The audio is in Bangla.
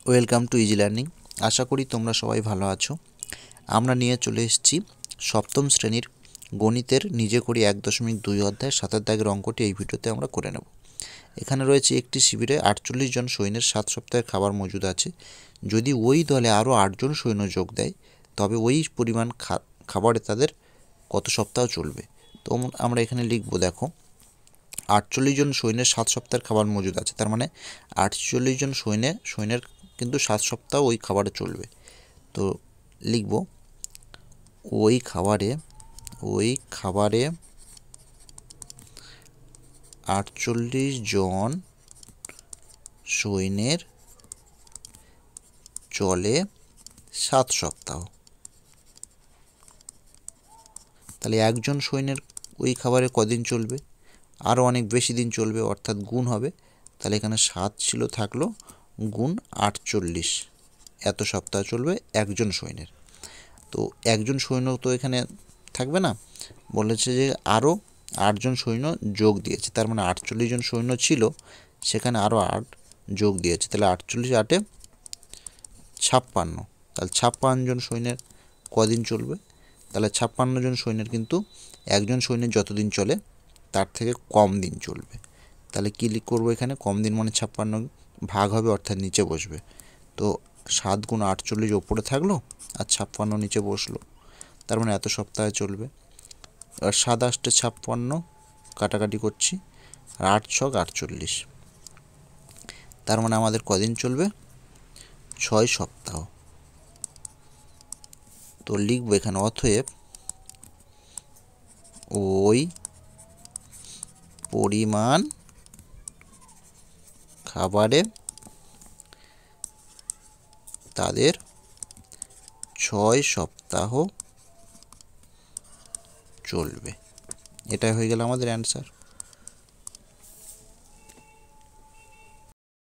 Welcome to easy learning. আশা করি তোমরা সবাই ভালো আছো। আমরা নিয়ে চলে এসেছি সপ্তম শ্রেণীর গণিতের নিজে করি 1.2 অধ্যায় 7 দাগের অঙ্কটি এই ভিডিওতে আমরা করে নেব। এখানে রয়েছে একটি শিবিরে 48 জন সৈন্যের 7 সপ্তাহের খাবার মজুদ আছে। যদি ওই দলে আরও 8 জন সৈন্য যোগ দেয় তবে ওই পরিমাণ খাবারে তাদের কত সপ্তাহ চলবে। তো আমরা এখানে লিখব, দেখো 48 জন সৈন্যের 7 সপ্তাহের খাবার মজুদ আছে, তার মানে 48 জন সৈন্যের কিন্তু 7 সপ্তাহ ওই খাবারে চলবে। তো লিখব ওই খাবারে 48 জন সৈন্যের চলে 7 সপ্তাহ। তাহলে একজন সৈন্যের ওই খাবারে কদিন চলবে? আরও অনেক বেশি দিন চলবে, অর্থাৎ গুণ হবে। তাহলে এখানে 7 ছিল, থাকলো গুণ 48, এত সপ্তাহ চলবে একজন সৈন্যের। তো একজন সৈন্য তো এখানে থাকবে না, বলেছে যে আরও 8 জন সৈন্য যোগ দিয়েছে, তার মানে 48 জন সৈন্য ছিল, সেখানে আরও 8 যোগ দিয়েছে। তাহলে 48 8 56, তাহলে 56 জন সৈন্যের কদিন চলবে? তাহলে 56 জন সৈন্যের কিন্তু একজন সৈন্যের যতদিন চলে তার থেকে কম দিন চলবে। তাহলে কী করবো এখানে? কম দিন মানে 56 ভাগ হবে, অর্থাৎ নিচে বসবে। তো 7 গুণ 48 ওপরে থাকলো আর 56 নিচে বসলো, তার মানে এত সপ্তাহে চলবে। আর 7 8 56 কাটাকাটি করছি, আর 8 6 48, তার মানে আমাদের কদিন চলবে? 6 সপ্তাহ। তো লিখবো এখানে অতএব ওই পরিমাণ খাবারে তাদের 6 সপ্তাহ চলবে। এটাই হয়ে গেল আমাদের অ্যান্সার।